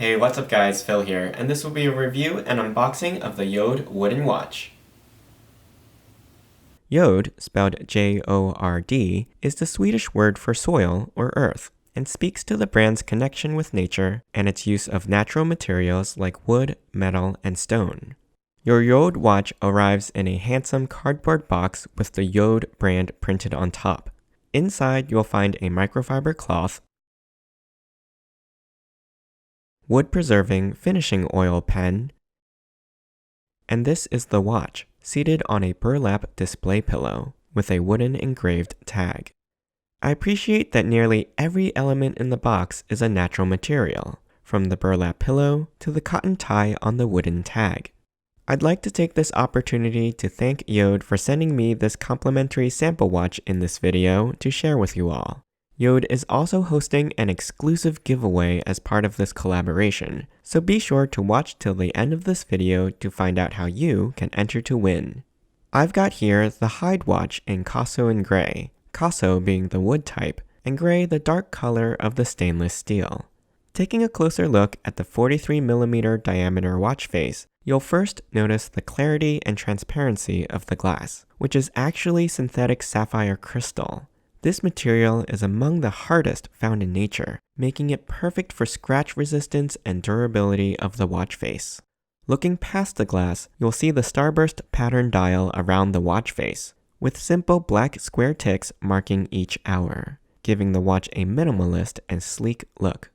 Hey, what's up guys, Phil here, and this will be a review and unboxing of the Jord wooden watch. Jord, spelled J-O-R-D, is the Swedish word for soil or earth, and speaks to the brand's connection with nature and its use of natural materials like wood, metal, and stone. Your Jord watch arrives in a handsome cardboard box with the Jord brand printed on top. Inside, you'll find a microfiber cloth, wood-preserving finishing oil pen, and this is the watch, seated on a burlap display pillow with a wooden engraved tag. I appreciate that nearly every element in the box is a natural material, from the burlap pillow to the cotton tie on the wooden tag. I'd like to take this opportunity to thank Jord for sending me this complimentary sample watch in this video to share with you all. Jord is also hosting an exclusive giveaway as part of this collaboration, so be sure to watch till the end of this video to find out how you can enter to win. I've got here the Hyde watch in Kosso and gray, Kosso being the wood type, and gray the dark color of the stainless steel. Taking a closer look at the 43mm diameter watch face, you'll first notice the clarity and transparency of the glass, which is actually synthetic sapphire crystal. This material is among the hardest found in nature, making it perfect for scratch resistance and durability of the watch face. Looking past the glass, you'll see the starburst pattern dial around the watch face, with simple black square ticks marking each hour, giving the watch a minimalist and sleek look.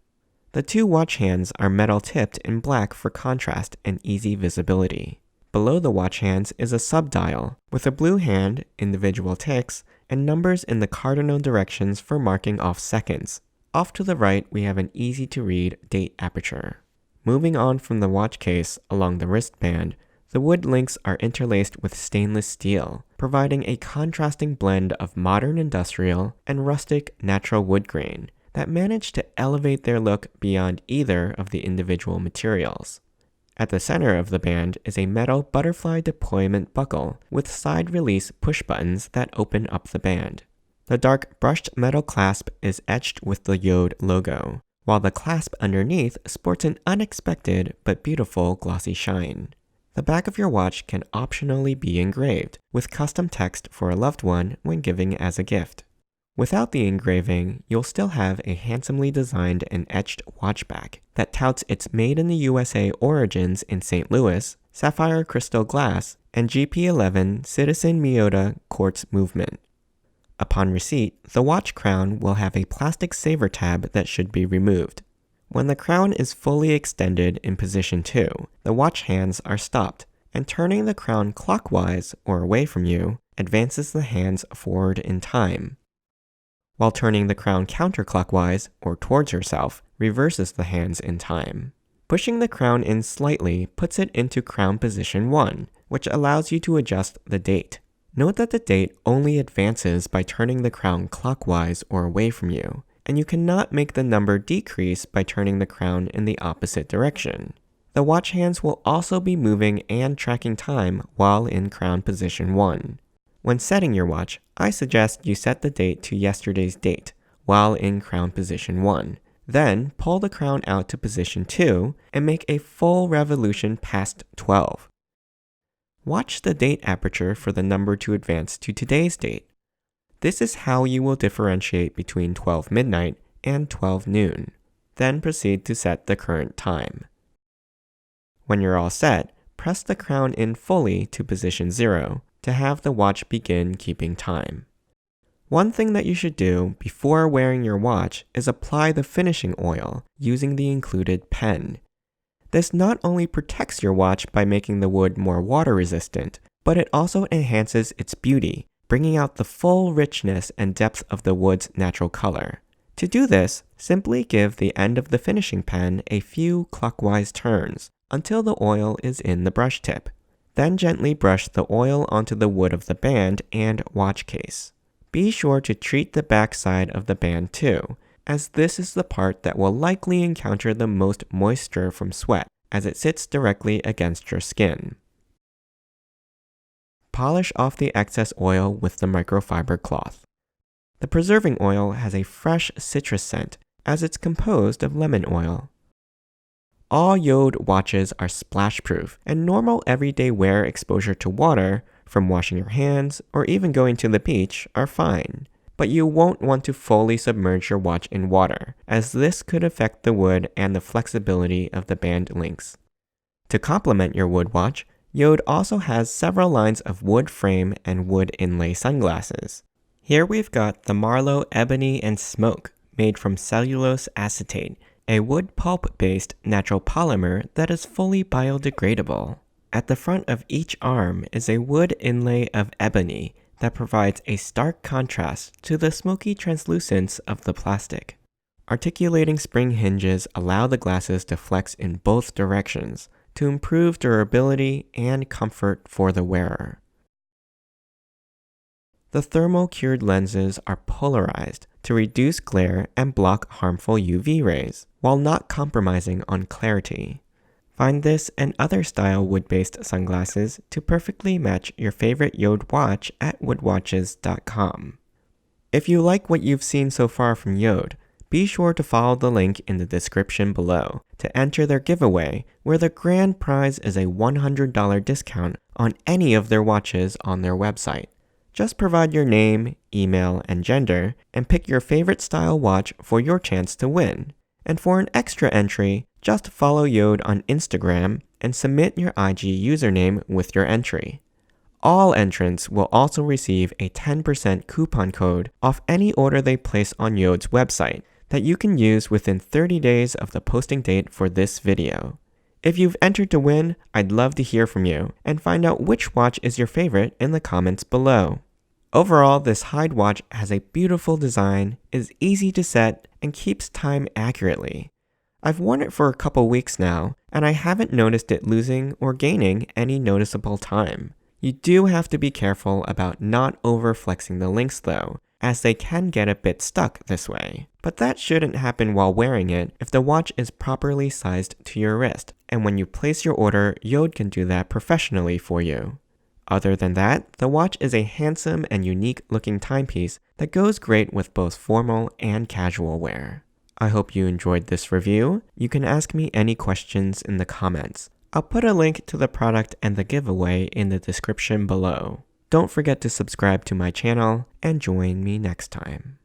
The two watch hands are metal tipped in black for contrast and easy visibility. Below the watch hands is a subdial, with a blue hand, individual ticks, and numbers in the cardinal directions for marking off seconds. Off to the right, we have an easy-to-read date aperture. Moving on from the watch case along the wristband, the wood links are interlaced with stainless steel, providing a contrasting blend of modern industrial and rustic natural wood grain that manage to elevate their look beyond either of the individual materials. At the center of the band is a metal butterfly deployment buckle with side release push buttons that open up the band. The dark brushed metal clasp is etched with the Jord logo, while the clasp underneath sports an unexpected but beautiful glossy shine. The back of your watch can optionally be engraved, with custom text for a loved one when giving as a gift. Without the engraving, you'll still have a handsomely designed and etched watch back that touts its made in the USA origins in St. Louis, sapphire crystal glass, and GP11 Citizen Miota quartz movement. Upon receipt, the watch crown will have a plastic saver tab that should be removed. When the crown is fully extended in position 2, the watch hands are stopped, and turning the crown clockwise or away from you advances the hands forward in time, while turning the crown counterclockwise or towards yourself reverses the hands in time. Pushing the crown in slightly puts it into crown position 1, which allows you to adjust the date. Note that the date only advances by turning the crown clockwise or away from you, and you cannot make the number decrease by turning the crown in the opposite direction. The watch hands will also be moving and tracking time while in crown position 1. When setting your watch, I suggest you set the date to yesterday's date while in crown position 1. Then pull the crown out to position 2 and make a full revolution past 12. Watch the date aperture for the number to advance to today's date. This is how you will differentiate between 12 midnight and 12 noon. Then proceed to set the current time. When you're all set, press the crown in fully to position 0 to have the watch begin keeping time. One thing that you should do before wearing your watch is apply the finishing oil using the included pen. This not only protects your watch by making the wood more water resistant, but it also enhances its beauty, bringing out the full richness and depth of the wood's natural color. To do this, simply give the end of the finishing pen a few clockwise turns until the oil is in the brush tip. Then gently brush the oil onto the wood of the band and watch case. Be sure to treat the back side of the band too, as this is the part that will likely encounter the most moisture from sweat, as it sits directly against your skin. Polish off the excess oil with the microfiber cloth. The preserving oil has a fresh citrus scent, as it's composed of lemon oil. All Jord watches are splash-proof, and normal everyday wear exposure to water, from washing your hands or even going to the beach, are fine. But you won't want to fully submerge your watch in water, as this could affect the wood and the flexibility of the band links. To complement your wood watch, Jord also has several lines of wood frame and wood inlay sunglasses. Here we've got the Marlowe Ebony and Smoke, made from cellulose acetate, a wood pulp-based natural polymer that is fully biodegradable. At the front of each arm is a wood inlay of ebony that provides a stark contrast to the smoky translucence of the plastic. Articulating spring hinges allow the glasses to flex in both directions to improve durability and comfort for the wearer. The thermal-cured lenses are polarized to reduce glare and block harmful UV rays, while not compromising on clarity. Find this and other style wood-based sunglasses to perfectly match your favorite Jord watch at woodwatches.com. If you like what you've seen so far from Jord, be sure to follow the link in the description below to enter their giveaway, where the grand prize is a $100 discount on any of their watches on their website. Just provide your name, email, and gender, and pick your favorite style watch for your chance to win. And for an extra entry, just follow Jord on Instagram and submit your IG username with your entry. All entrants will also receive a 10% coupon code off any order they place on Jord's website that you can use within 30 days of the posting date for this video. If you've entered to win, I'd love to hear from you and find out which watch is your favorite in the comments below. Overall, this Hyde watch has a beautiful design, is easy to set, and keeps time accurately. I've worn it for a couple weeks now, and I haven't noticed it losing or gaining any noticeable time. You do have to be careful about not over-flexing the links though, as they can get a bit stuck this way. But that shouldn't happen while wearing it if the watch is properly sized to your wrist, and when you place your order, Jord can do that professionally for you. Other than that, the watch is a handsome and unique looking timepiece that goes great with both formal and casual wear. I hope you enjoyed this review. You can ask me any questions in the comments. I'll put a link to the product and the giveaway in the description below. Don't forget to subscribe to my channel and join me next time.